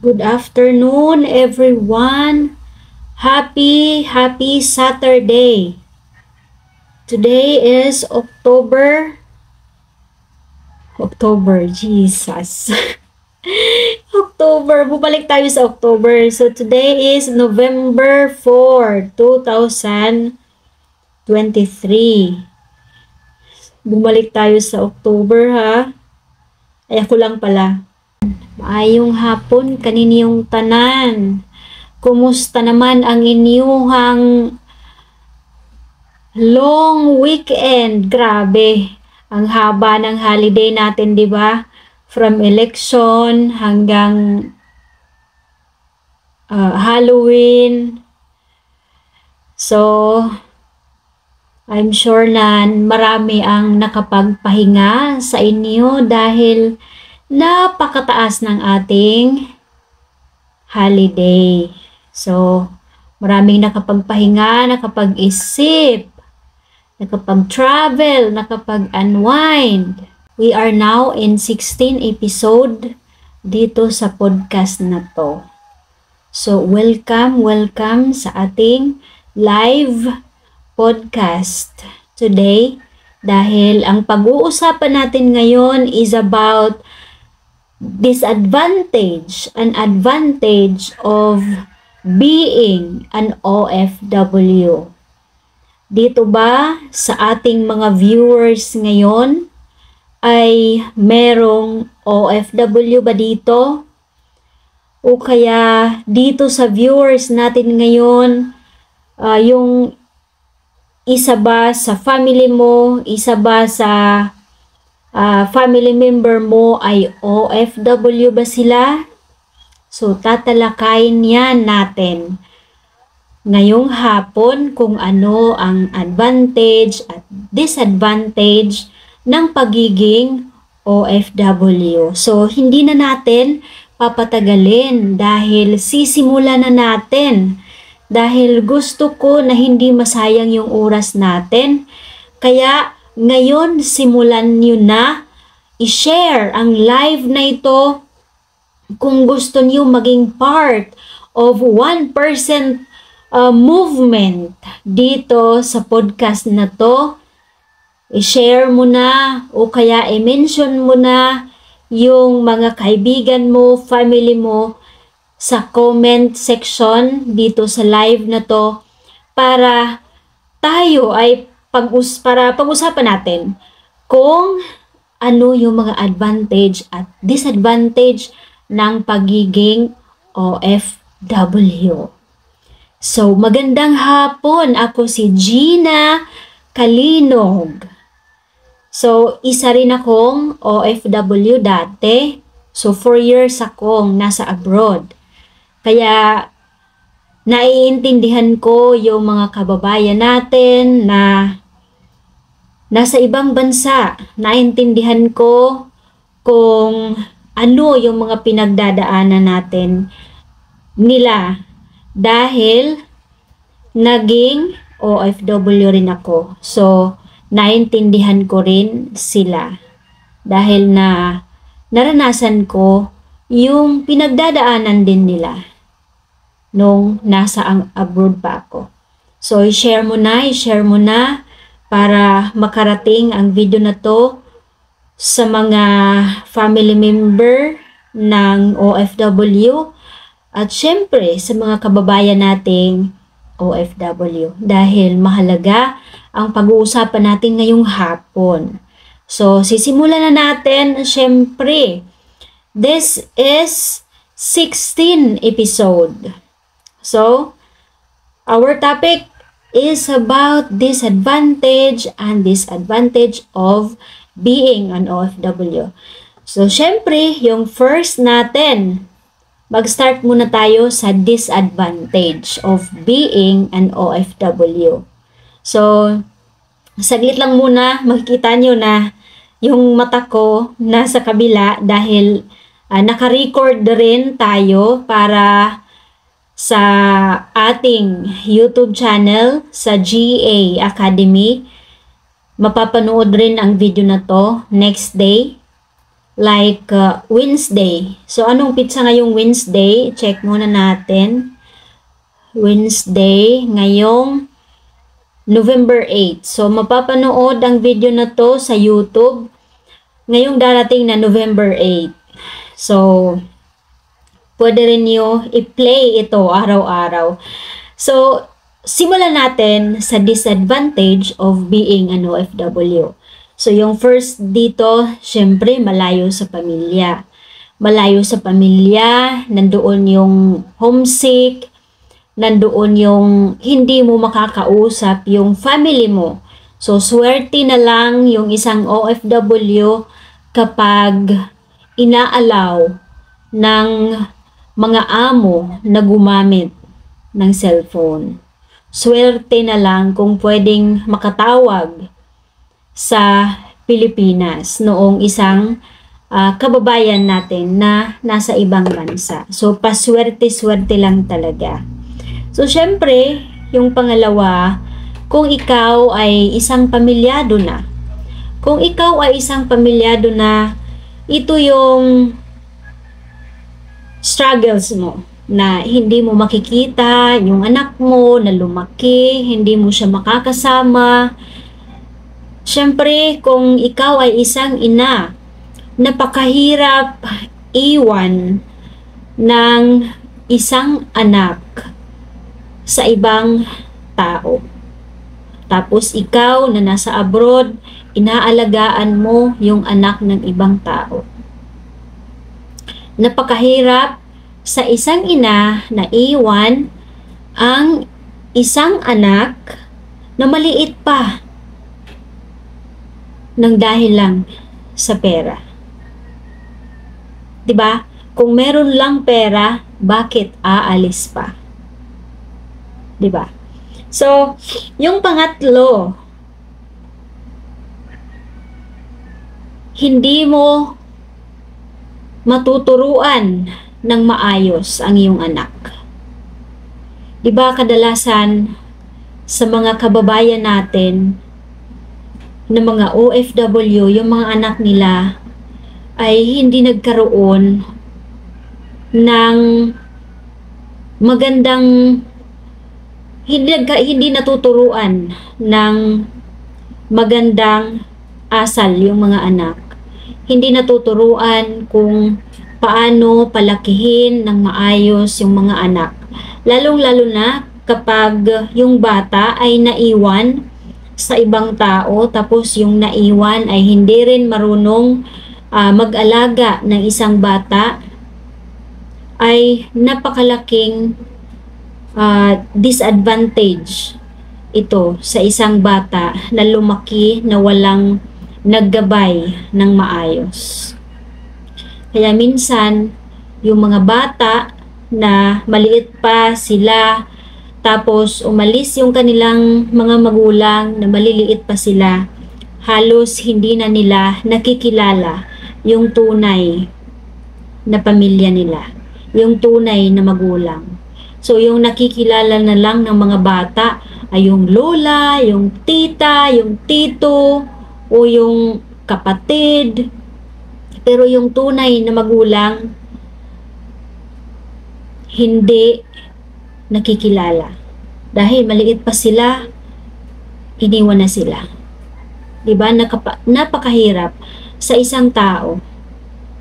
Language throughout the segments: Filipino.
Good afternoon, everyone. Happy Saturday. Today is October, Jesus. October, bumalik tayo sa October. So today is November 4, 2023. Bumalik tayo sa October, ha? Ay, ako lang pala. Maayong hapon kaninyong tanan. Kumusta naman ang inyong long weekend? Grabe. Ang haba ng holiday natin, 'di ba? From election hanggang Halloween. So, I'm sure na marami ang nakapagpahinga sa inyo dahil napakataas ng ating holiday. So, maraming nakapagpahinga, nakapag-isip, nakapag-travel, nakapag-unwind. We are now in 16 episode dito sa podcast na to. So, welcome sa ating live podcast today dahil ang pag-uusapan natin ngayon is about disadvantage and advantage of being an OFW. Dito ba sa ating mga viewers ngayon ay merong OFW ba dito? O kaya dito sa viewers natin ngayon, yung isa ba sa family mo, isa ba sa family member mo ay OFW ba sila? So, tatalakayin yan natin ngayong hapon kung ano ang advantage at disadvantage ng pagiging OFW. So, hindi na natin papatagalin dahil sisimulan na natin. Dahil gusto ko na hindi masayang yung oras natin. Kaya, ngayon, simulan nyo na i-share ang live na ito kung gusto nyo maging part of 1% movement dito sa podcast na to. I-share mo na o kaya i-mention mo na yung mga kaibigan mo, family mo sa comment section dito sa live na to para tayo ay para pag-usapan natin kung ano yung mga advantage at disadvantage ng pagiging OFW. So, magandang hapon. Ako si Gina Kalinog. So, isa rin akong OFW dati. So, 4 years akong nasa abroad. Kaya, naiintindihan ko yung mga kababayan natin na nasa ibang bansa. Naiintindihan ko kung ano yung mga pinagdadaanan natin nila dahil naging OFW rin ako. So, naiintindihan ko rin sila dahil na naranasan ko yung pinagdadaanan din nila nung nasa abroad pa ako. So, i-share mo na para makarating ang video na to sa mga family member ng OFW at syempre sa mga kababayan nating OFW dahil mahalaga ang pag-uusapan natin ngayong hapon. So, sisimulan na natin syempre. This is 16 episode. So, our topic is about disadvantage and disadvantage of being an OFW. So, syempre, yung first natin, mag-start muna tayo sa disadvantage of being an OFW. So, saglit lang muna, makikita nyo na yung mata ko nasa kabila dahil naka-record rin tayo para sa ating YouTube channel sa GA Academy. Mapapanood rin ang video na to next day. like Wednesday. So, anong pizza ngayong Wednesday? Check muna natin. Wednesday, ngayong November 8. So, mapapanood ang video na to sa YouTube ngayong darating na November 8. So, pwede rin nyo i-play ito araw-araw. So, simulan natin sa disadvantage of being an OFW. So, yung first dito, syempre, malayo sa pamilya. Malayo sa pamilya, nandoon yung homesick, nandoon yung hindi mo makakausap yung family mo. So, swerte na lang yung isang OFW kapag inaalaw ng mga amo na gumamit ng cellphone. Swerte na lang kung pwedeng makatawag sa Pilipinas noong isang kababayan natin na nasa ibang bansa. So, paswerte-swerte lang talaga. So, syempre, yung pangalawa, kung ikaw ay isang pamilyado na. Kung ikaw ay isang pamilyado na, ito yung struggles mo na hindi mo makikita yung anak mo na lumaki, hindi mo siya makakasama. Syempre, kung ikaw ay isang ina, napakahirap iwan ng isang anak sa ibang tao. Tapos ikaw na nasa abroad, inaalagaan mo yung anak ng ibang tao. Napakahirap sa isang ina na iwan ang isang anak na maliit pa ng dahil lang sa pera. 'Di ba? Kung meron lang pera, bakit aalis pa? 'Di ba? So, yung pangatlo, hindi mo matuturuan ng maayos ang iyong anak. 'Di ba kadalasan sa mga kababayan natin na mga OFW, yung mga anak nila ay hindi nagkaroon ng magandang hindi natuturuan ng magandang asal yung mga anak. Hindi natuturuan kung paano palakihin ng maayos yung mga anak. Lalong-lalo na kapag yung bata ay naiwan sa ibang tao, tapos yung naiwan ay hindi rin marunong mag-alaga ng isang bata, ay napakalaking disadvantage ito sa isang bata na lumaki na walang naggabay ng maayos. Kaya minsan, yung mga bata na maliit pa sila, tapos umalis yung kanilang mga magulang na maliliit pa sila, halos hindi na nila nakikilala yung tunay na pamilya nila, yung tunay na magulang. So, yung nakikilala na lang ng mga bata ay yung lola, yung tita, yung tito, o yung kapatid. Pero yung tunay na magulang, hindi nakikilala. Dahil maliit pa sila, iniwan na sila. Diba? Napakahirap sa isang tao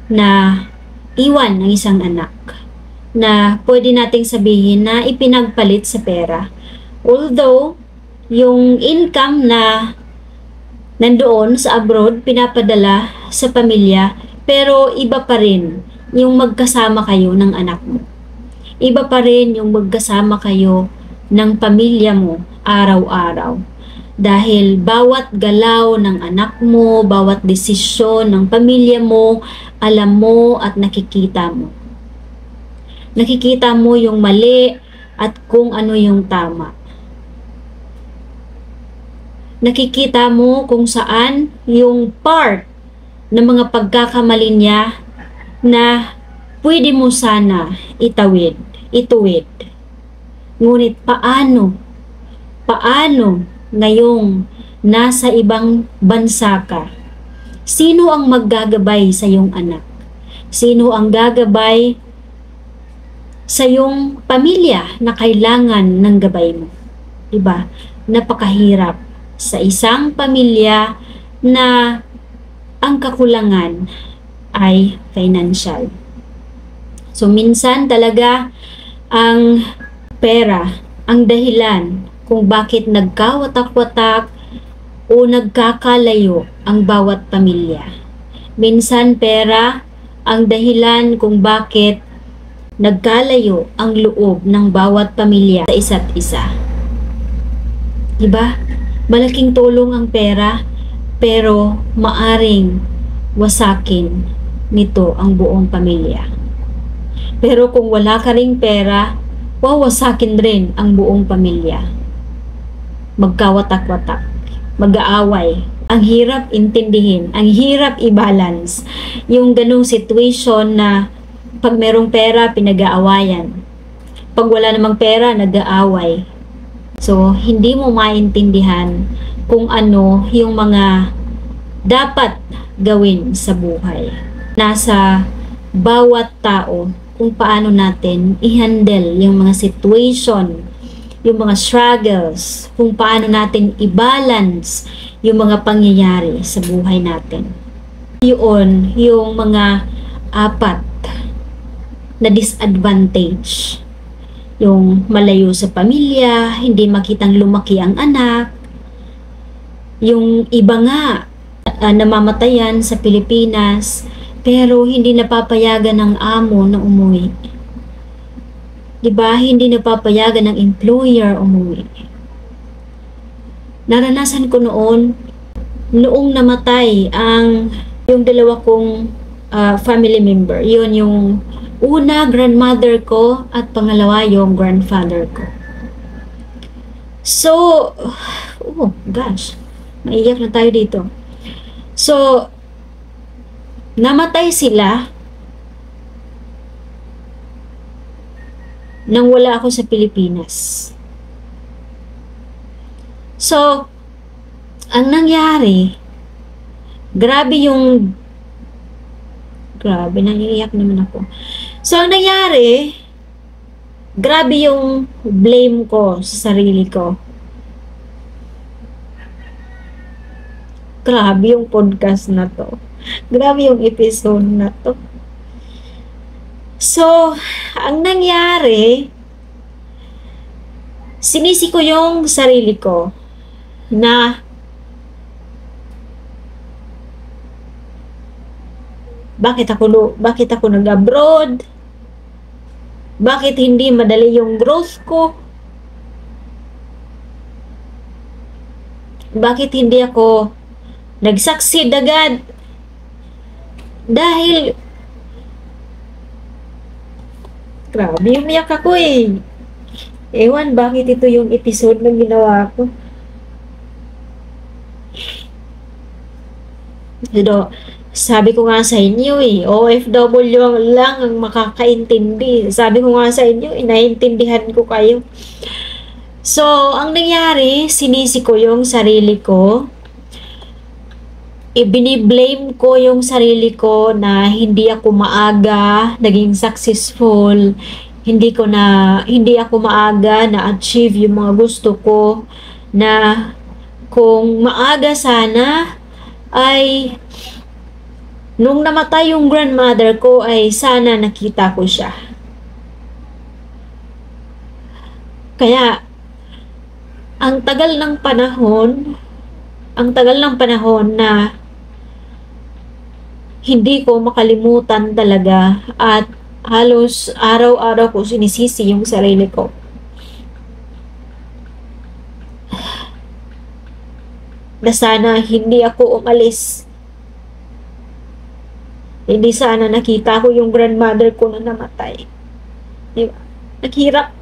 na iwan ng isang anak na pwede nating sabihin na ipinagpalit sa pera. Although, yung income na nandoon sa abroad, pinapadala sa pamilya, pero iba pa rin yung magkasama kayo ng anak mo. Iba pa rin yung magkasama kayo ng pamilya mo araw-araw. Dahil bawat galaw ng anak mo, bawat desisyon ng pamilya mo, alam mo at nakikita mo. Nakikita mo yung mali at kung ano yung tama. Nakikita mo kung saan yung part ng mga pagkakamali niya na pwede mo sana ituwid. Ngunit paano ngayong nasa ibang bansa ka, Sino ang maggagabay sa iyong anak? Sino ang gagabay sa iyong pamilya na kailangan ng gabay mo? Diba? Napakahirap sa isang pamilya na ang kakulangan ay financial. So minsan talaga ang pera ang dahilan kung bakit nagkawatak-watak o nagkakalayo ang bawat pamilya. Minsan pera ang dahilan kung bakit nagkalayo ang loob ng bawat pamilya sa isa't isa. Diba? Malaking tulong ang pera, pero maaring wasakin nito ang buong pamilya. Pero kung wala ka ring pera, wawasakin rin ang buong pamilya. Magkawatak-watak, mag-aaway. Ang hirap intindihin, ang hirap i-balance yung ganung situation na pag merong pera, pinag-aawayan. Pag wala namang pera, nag-aaway. So, hindi mo maintindihan kung ano yung mga dapat gawin sa buhay. Nasa bawat tao kung paano natin i-handle yung mga situation, yung mga struggles, kung paano natin i-balance yung mga pangyayari sa buhay natin. Yun yung mga apat na disadvantage. Yung malayo sa pamilya, hindi makitang lumaki ang anak, yung iba nga namamatayan sa Pilipinas pero hindi napapayagan ng amo na umuwi. Diba? Hindi napapayagan ng employer umuwi. Naranasan ko noong namatay yung dalawa kong family member. Yun yung una, grandmother ko, at pangalawa, yung grandfather ko. So, oh gosh, maiyak na tayo dito. So, namatay sila nang wala ako sa Pilipinas. So, ang nangyari, grabe, naiiyak naman ako. So, ang nangyari, grabe yung blame ko sa sarili ko. Grabe yung podcast na to. Grabe yung episode na to. So, ang nangyari, sinisi ko yung sarili ko na bakit ako nag-abroad? Bakit hindi madali yung growth ko? Bakit hindi ako nag-succeed agad? Dahil grabe, umiyak ako eh. Ewan, bakit ito yung episode na ginawa ko? Pero, sabi ko nga sa inyo OFW lang ang makakaintindi. Sabi ko nga sa inyo, inaintindihan ko kayo. So, ang nangyari, sinisi ko yung sarili ko. Ibiniblame ko yung sarili ko na hindi ako maaga naging successful. Hindi ako maaga na-achieve yung mga gusto ko, na kung maaga sana ay nung namatay yung grandmother ko ay sana nakita ko siya. Kaya ang tagal ng panahon na hindi ko makalimutan talaga, at halos araw-araw ko sinisisi yung sarili ko. Na sana hindi ako umalis. Hindi sana nakita ko yung grandmother ko na namatay. Diba? Naghirap.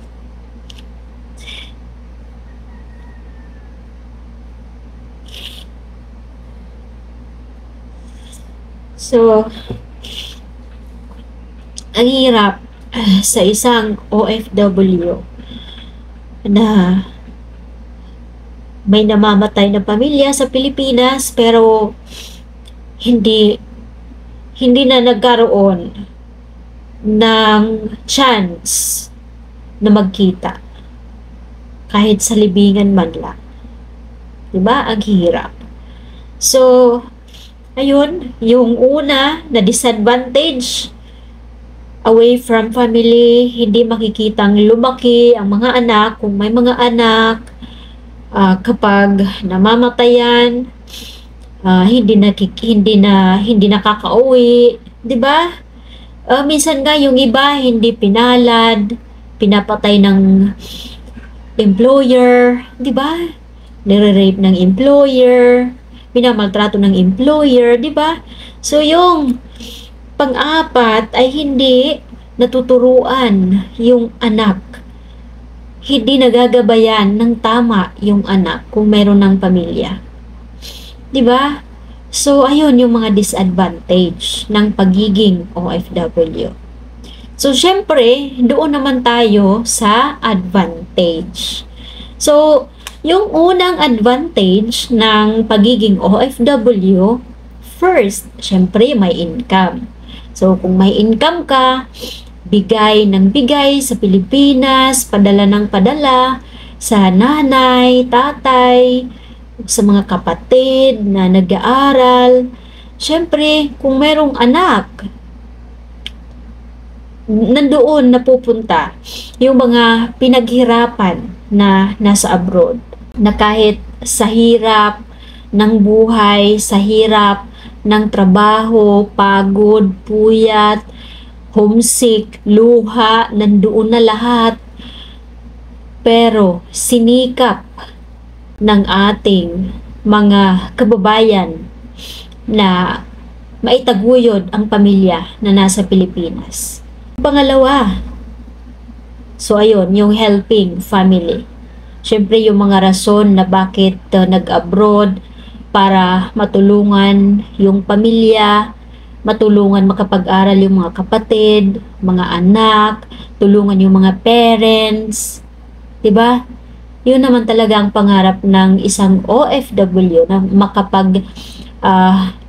So, ang hirap sa isang OFW na may namamatay na pamilya sa Pilipinas, pero hindi hindi na nagkaroon ng chance na magkita kahit sa libingan man lang. 'Di ba? Ang hirap. So, ayun, yung una na disadvantage, away from family, hindi makikitang lumaki ang mga anak kung may mga anak, kapag namamatayan, hindi nakakauwi, 'di ba? Minsan nga yung iba hindi pinalad, pinapatay ng employer, 'di ba? Nire-rape ng employer, minamaltrato ng employer, 'di ba? So yung pang-apat ay hindi natuturuan yung anak. Hindi nagagabayan ng tama yung anak kung meron ng pamilya. 'Di ba? So, ayun yung mga disadvantage ng pagiging OFW. So, syempre, doon naman tayo sa advantage. So, yung unang advantage ng pagiging OFW, first, syempre, may income. So, kung may income ka, bigay ng bigay sa Pilipinas, padala ng padala sa nanay, tatay, sa mga kapatid na nag-aaral. Siyempre, kung merong anak, nandoon napupunta yung mga pinaghirapan na nasa abroad. Na kahit sa hirap ng buhay, sa hirap ng trabaho, pagod, puyat, homesick, luha, nandoon na lahat. Pero sinikap ng ating mga kababayan na maitaguyod ang pamilya na nasa Pilipinas. Pangalawa, so ayun, yung helping family. Siyempre yung mga rason na bakit nag-abroad para matulungan yung pamilya, matulungan makapag-aral yung mga kapatid, mga anak, tulungan yung mga parents, 'di ba? Yun naman talaga ang pangarap ng isang OFW na makapag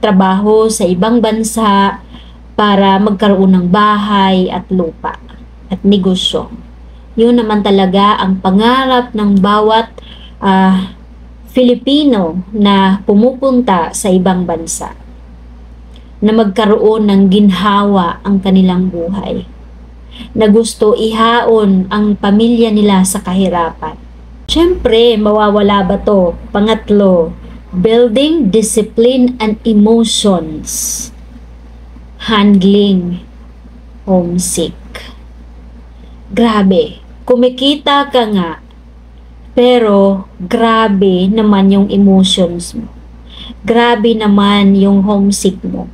trabaho sa ibang bansa para magkaroon ng bahay at lupa at negosyo. Yun naman talaga ang pangarap ng bawat Filipino na pumupunta sa ibang bansa, na magkaroon ng ginhawa ang kanilang buhay, na gusto ihaon ang pamilya nila sa kahirapan. Siyempre, mawawala ba to? Pangatlo, building discipline and emotions. Handling homesick. Grabe, kumikita ka nga, pero grabe naman yung emotions mo. Grabe naman yung homesick mo.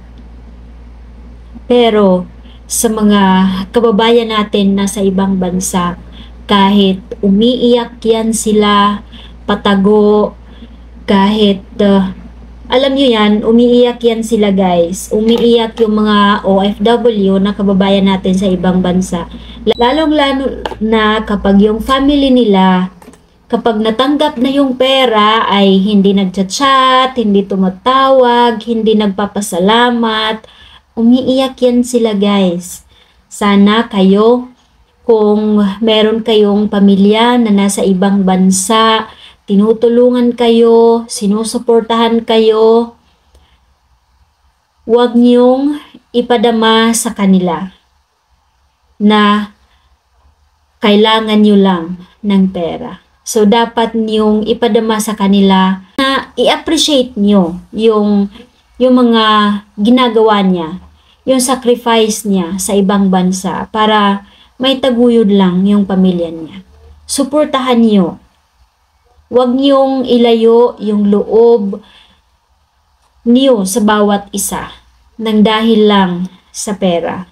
Pero sa mga kababayan natin na sa ibang bansa, kahit umiiyak yan sila, patago, kahit alam nyo yan, umiiyak yan sila guys. Umiiyak yung mga OFW na kababayan natin sa ibang bansa. Lalong-lalo na kapag yung family nila, kapag natanggap na yung pera ay hindi nagchat-chat, hindi tumatawag, hindi nagpapasalamat. Umiiyak yan sila guys. Sana kayo, kung meron kayong pamilya na nasa ibang bansa, tinutulungan kayo, sinusuportahan kayo, huwag niyong ipadama sa kanila na kailangan niyo lang ng pera. So, dapat niyong ipadama sa kanila na i-appreciate niyo yung mga ginagawa niya, yung sacrifice niya sa ibang bansa para may taguyod lang yung pamilya niya. Suportahan niyo. Huwag niyong ilayo yung loob niyo sa bawat isa nang dahil lang sa pera.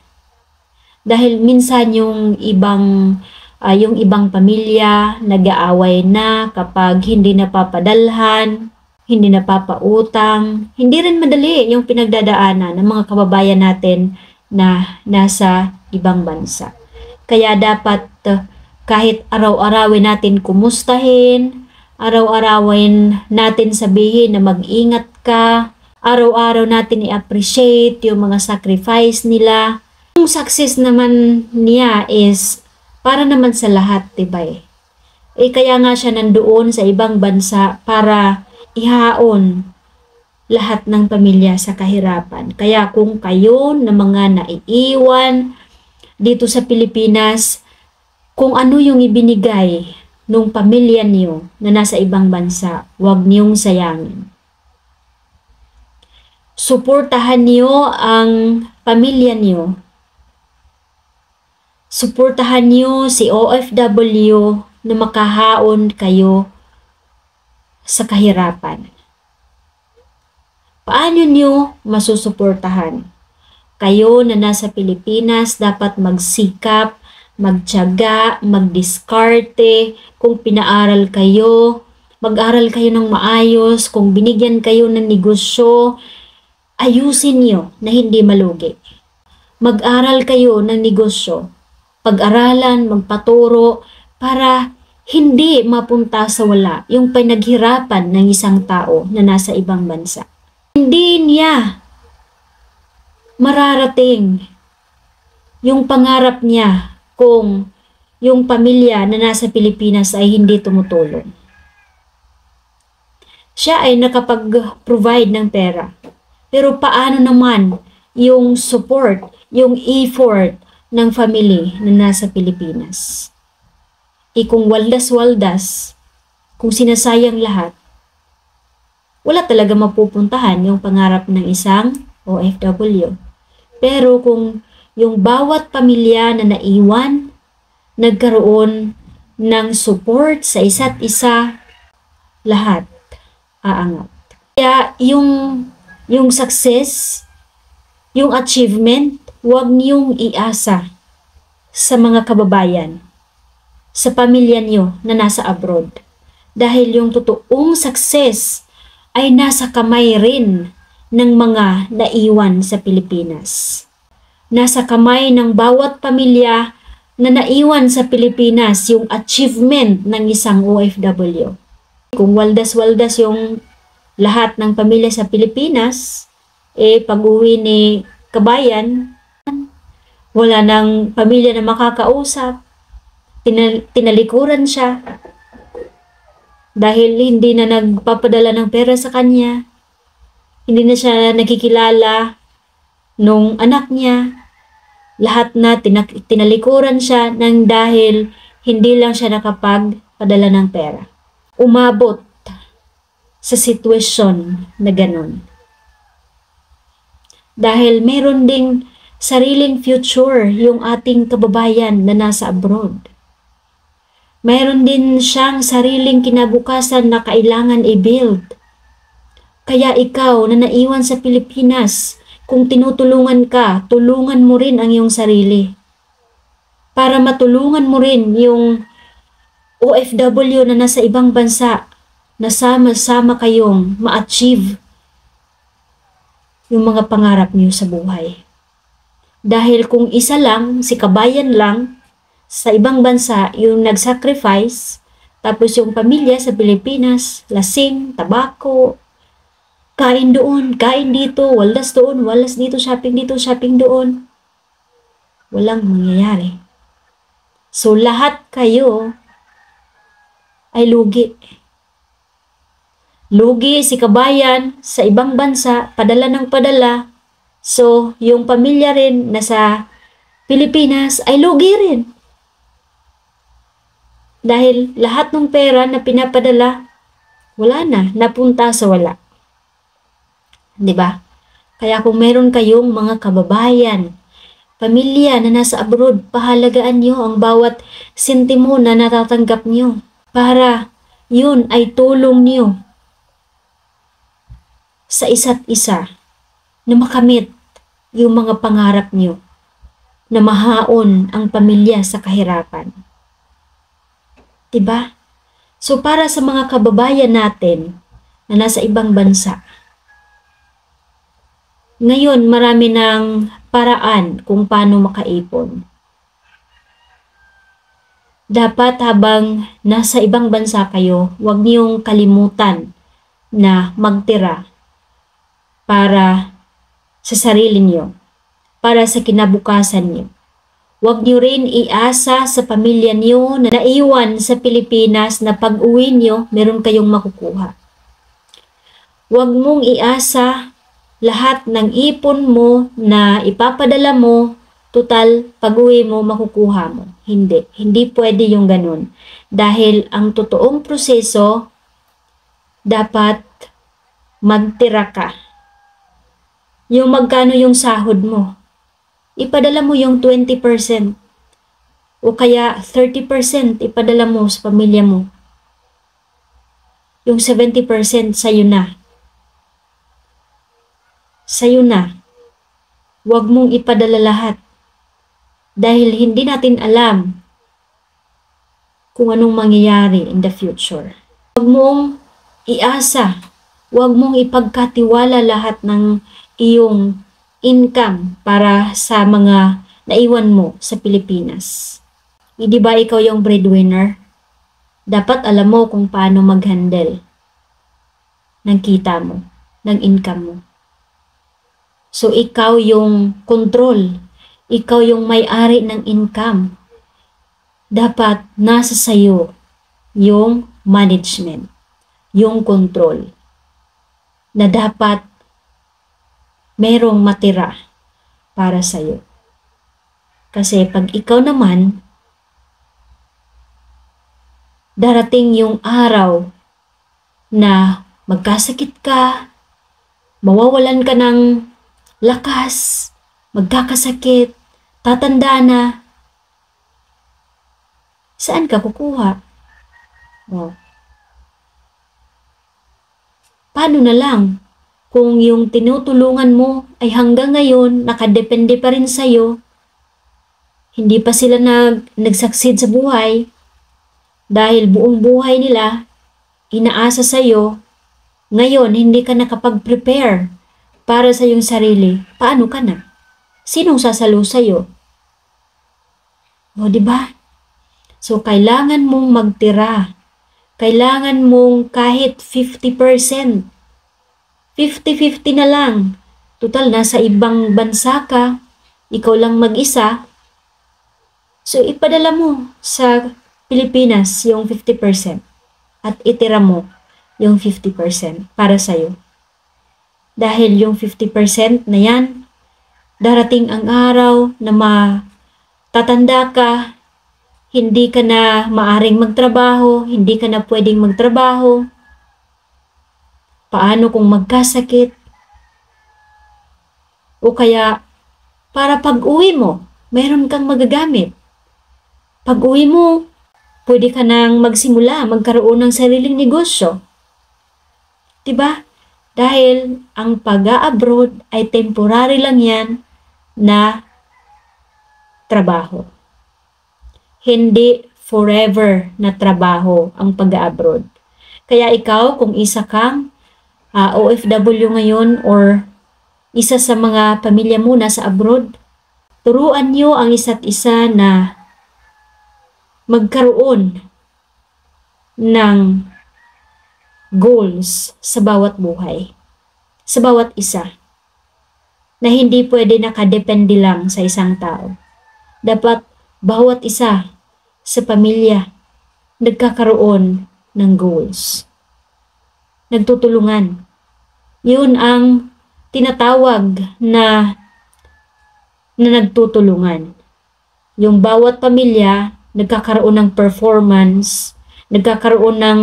Dahil minsan yung ibang pamilya nag-aaway na kapag hindi napapadalhan, hindi napapautang. Hindi rin madali yung pinagdadaanan ng mga kababayan natin na nasa ibang bansa. Kaya dapat kahit araw-arawin natin kumustahin, araw-arawin natin sabihin na mag-ingat ka, araw-araw natin i-appreciate yung mga sacrifice nila. Yung success naman niya is para naman sa lahat, diba eh? Kaya nga siya nandoon sa ibang bansa para ihaon lahat ng pamilya sa kahirapan. Kaya kung kayo na mga naiiwan dito sa Pilipinas, kung ano yung ibinigay nung pamilya niyo na nasa ibang bansa, huwag niyong sayangin. Suportahan niyo ang pamilya niyo. Suportahan niyo si OFW na makahaon kayo sa kahirapan. Paano niyo masusuportahan? Kayo na nasa Pilipinas dapat magsikap, magtiyaga, magdiskarte. Kung pinaaral kayo, mag-aral kayo ng maayos. Kung binigyan kayo ng negosyo, ayusin niyo na hindi malugi. Mag-aral kayo ng negosyo, pag-aralan, magpaturo para hindi mapunta sa wala yung pinaghirapan ng isang tao na nasa ibang bansa. Hindi niya mararating yung pangarap niya kung yung pamilya na nasa Pilipinas ay hindi tumutulong. Siya ay nakapag-provide ng pera. Pero paano naman yung support, yung effort ng family na nasa Pilipinas? Kung waldas-waldas, kung sinasayang lahat, wala talaga mapupuntahan yung pangarap ng isang OFW. Pero kung yung bawat pamilya na naiwan, nagkaroon ng support sa isa't isa, lahat aangat. Kaya yung success, yung achievement, huwag niyong iasa sa mga kababayan, sa pamilya niyo na nasa abroad. Dahil yung totoong success ay nasa kamay rin ng mga naiwan sa Pilipinas. Nasa kamay ng bawat pamilya na naiwan sa Pilipinas yung achievement ng isang OFW. Kung waldas-waldas yung lahat ng pamilya sa Pilipinas, pag-uwi ni kabayan, wala nang pamilya na makakausap, tinalikuran siya dahil hindi na nagpapadala ng pera sa kanya, hindi na siya nakikilala nung anak niya, lahat na tinalikuran siya nang dahil hindi lang siya nakapagpadala ng pera. Umabot sa sitwasyon na ganun. Dahil meron ding sariling future yung ating kababayan na nasa abroad. Mayroon din siyang sariling kinabukasan na kailangan i-build. Kaya ikaw na naiwan sa Pilipinas, kung tinutulungan ka, tulungan mo rin ang iyong sarili. Para matulungan mo rin yung OFW na nasa ibang bansa, na sama-sama kayong ma-achieve yung mga pangarap niyo sa buhay. Dahil kung isa lang, si kabayan lang, sa ibang bansa, yung nag-sacrifice, tapos yung pamilya sa Pilipinas, lasing, tabako, kain doon, kain dito, waldas doon, waldas dito, shopping doon. Walang mangyayari. So, lahat kayo ay lugi. Lugi si kabayan sa ibang bansa, padala ng padala. So, yung pamilya rin na sa Pilipinas ay lugi rin. Dahil lahat ng pera na pinapadala, wala na, napunta sa wala. 'Di ba? Kaya kung meron kayong mga kababayan, pamilya na nasa abroad, pahalagaan niyo ang bawat sentimo na natatanggap niyo para yun ay tulong niyo sa isa't isa na makamit yung mga pangarap niyo, na mahaon ang pamilya sa kahirapan. Diba? So para sa mga kababayan natin na nasa ibang bansa, ngayon marami ng paraan kung paano makaipon. Dapat habang nasa ibang bansa kayo, huwag niyong kalimutan na magtira para sa sarili niyo, para sa kinabukasan niyo. Huwag niyo rin iasa sa pamilya niyo na naiwan sa Pilipinas na pag-uwi niyo, meron kayong makukuha. Huwag mong iasa lahat ng ipon mo na ipapadala mo, total pag-uwi mo makukuha mo. Hindi. Hindi pwede yung ganun. Dahil ang totoong proseso, dapat magtira ka. Yung magkano yung sahod mo, ipadala mo yung 20% o kaya 30% ipadala mo sa pamilya mo. Yung 70% sa'yo na. Sa'yo na. Huwag mong ipadala lahat. Dahil hindi natin alam kung anong mangyayari in the future. Huwag mong iasa. Huwag mong ipagkatiwala lahat ng iyong income para sa mga naiwan mo sa Pilipinas. Hindi ba ikaw yung breadwinner? Dapat alam mo kung paano mag-handle ng kita mo, ng income mo. So ikaw yung control, ikaw yung may-ari ng income. Dapat nasa sayo yung management, yung control, na dapat merong matira para sa'yo. Kasi pag ikaw naman, darating yung araw na magkasakit ka, mawawalan ka ng lakas, magkakasakit, tatanda na. Saan ka kukuha? Oh. Paano na lang kung yung tinutulungan mo ay hanggang ngayon nakadepende pa rin sa'yo, hindi pa sila nag-succeed sa buhay, dahil buong buhay nila inaasa sa'yo, ngayon hindi ka nakapag-prepare para sa iyong sarili, paano ka na? Sinong sasalo sa'yo? O, diba? So, kailangan mong magtira. Kailangan mong kahit 50%, 50-50 na lang. Total, nasa ibang bansa ka, ikaw lang mag-isa. So, ipadala mo sa Pilipinas yung 50% at itira mo yung 50% para sa'yo. Dahil yung 50% na yan, darating ang araw na matatanda ka, hindi ka na maaring magtrabaho, hindi ka na pwedeng magtrabaho. Paano kung magkasakit? O kaya, para pag-uwi mo, mayroon kang magagamit. Pag-uwi mo, pwede ka nang magsimula, magkaroon ng sariling negosyo. Diba? Dahil ang pag-a-abroad ay temporary lang yan na trabaho. Hindi forever na trabaho ang pag-a-abroad. Kaya ikaw, kung isa kang OFW ngayon or isa sa mga pamilya mo nasa abroad, turuan niyo ang isa't isa na magkaroon ng goals sa bawat buhay, sa bawat isa, na hindi pwede nakadepende lang sa isang tao. Dapat bawat isa sa pamilya nagkakaroon ng goals. Nagtutulungan. Yun ang tinatawag na nagtutulungan. Yung bawat pamilya nagkakaroon ng performance, nagkakaroon ng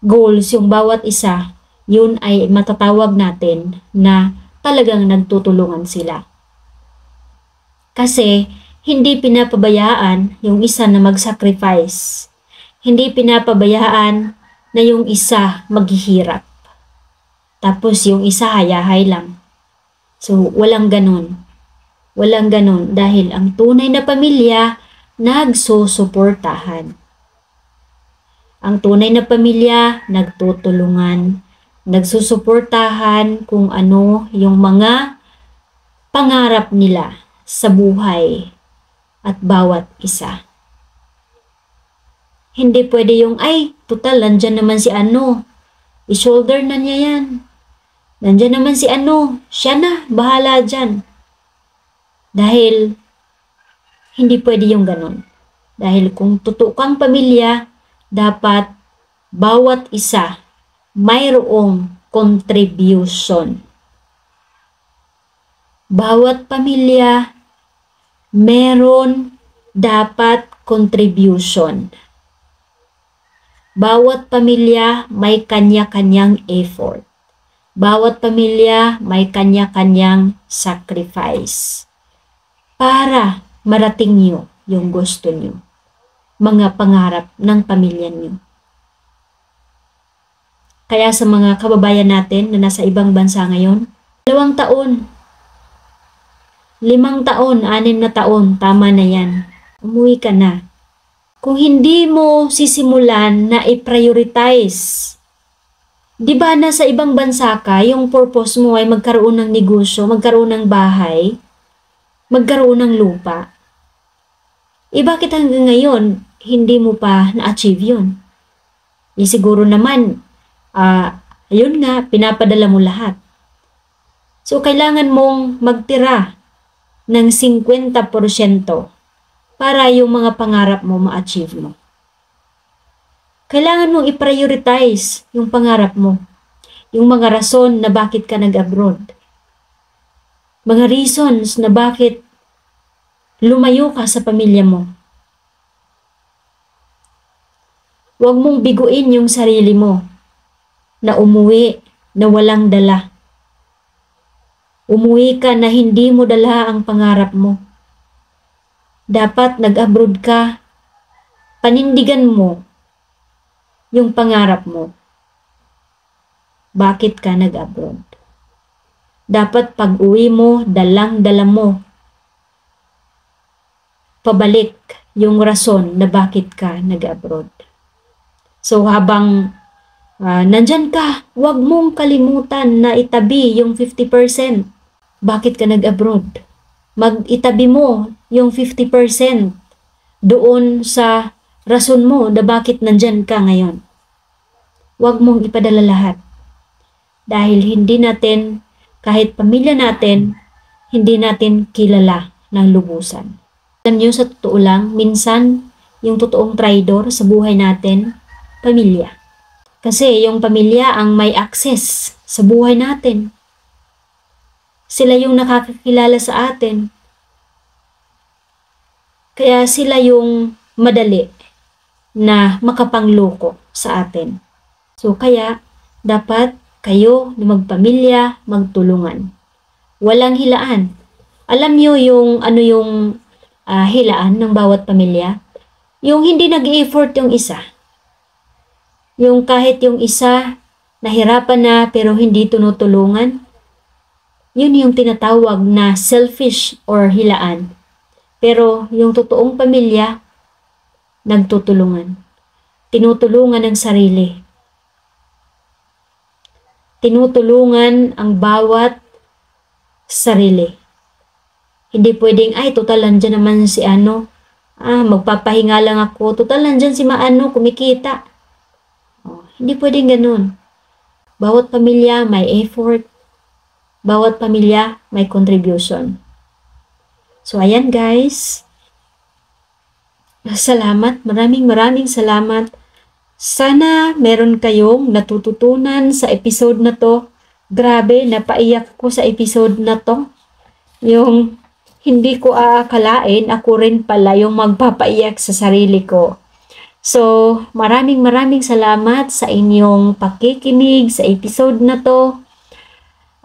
goals, yung bawat isa, yun ay matatawag natin na talagang nagtutulungan sila. Kasi hindi pinapabayaan yung isa na mag-sacrifice. Hindi pinapabayaan na yung isa maghihirap. Tapos yung isa hayahay lang. So walang ganun. Walang ganun dahil ang tunay na pamilya nagsusuportahan. Ang tunay na pamilya nagtutulungan, nagsusuportahan kung ano yung mga pangarap nila sa buhay at bawat isa. Hindi pwede yung, ay, total, nandyan naman si ano, i-shoulder na niya yan. Nandyan naman si ano, siya na, bahala dyan. Dahil hindi pwede yung ganun. Dahil kung totoo kang pamilya, dapat bawat isa mayroong contribution. Bawat pamilya meron dapat contribution. Bawat pamilya may kanya-kanyang effort. Bawat pamilya may kanya-kanyang sacrifice para marating nyo yung gusto nyo, mga pangarap ng pamilya nyo. Kaya sa mga kababayan natin na nasa ibang bansa ngayon, 2 taon, 5 taon, 6 na taon, tama na yan. Umuwi ka na. Kung hindi mo sisimulan na i-prioritize, di ba nasa ibang bansa ka, yung purpose mo ay magkaroon ng negosyo, magkaroon ng bahay, magkaroon ng lupa. Bakit hanggang ngayon, hindi mo pa na-achieve yun? Siguro naman, yun nga, pinapadala mo lahat. So, kailangan mong magtira ng 50% para yung mga pangarap mo ma-achieve mo. Kailangan mong i-prioritize yung pangarap mo. Yung mga rason na bakit ka nag-abroad. Mga reasons na bakit lumayo ka sa pamilya mo. Huwag mong biguin yung sarili mo na umuwi na walang dala. Umuwi ka na hindi mo dala ang pangarap mo. Dapat nag-abroad ka, panindigan mo yung pangarap mo. Bakit ka nag-abroad? Dapat pag-uwi mo, dalang-dala mo. Pabalik yung rason na bakit ka nag-abroad. So habang nandyan ka, huwag mong kalimutan na itabi yung 50%. Bakit ka nag-abroad? Mag-itabi mo yung 50% doon sa rason mo na bakit nandyan ka ngayon. Huwag mong ipadala lahat. Dahil hindi natin, kahit pamilya natin, hindi natin kilala ng lubusan. Alam nyo, sa totoo lang, minsan yung totoong traidor sa buhay natin, pamilya. Kasi yung pamilya ang may access sa buhay natin. Sila yung nakakakilala sa atin. Kaya sila yung madali na makapangloko sa atin. So kaya dapat kayo na magpamilya, magtulungan. Walang hilaan. Alam nyo yung ano yung hilaan ng bawat pamilya? Yung hindi nag-effort yung isa. Yung kahit yung isa nahirapan na pero hindi tinutulungan. Yun yung tinatawag na selfish or hilaan. Pero yung totoong pamilya, nagtutulungan. Tinutulungan ang sarili. Tinutulungan ang bawat sarili. Hindi pwedeng, ay, total nandyan naman si ano. Magpapahinga lang ako. Total nandyan si maano, kumikita. Hindi pwedeng ganun. Bawat pamilya may effort. Bawat pamilya may contribution. So, ayan guys. Salamat. Maraming salamat. Sana meron kayong natututunan sa episode na to. Grabe, napaiyak ko sa episode na to. Yung hindi ko aakalain, ako rin pala yung magpapaiyak sa sarili ko. So, maraming salamat sa inyong pakikinig sa episode na to.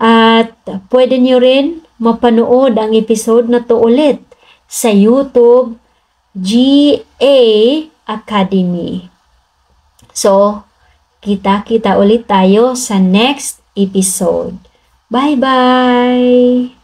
At pwede nyo rin mapanood ang episode na to ulit sa YouTube GA Academy. So, kita-kita ulit tayo sa next episode. Bye-bye!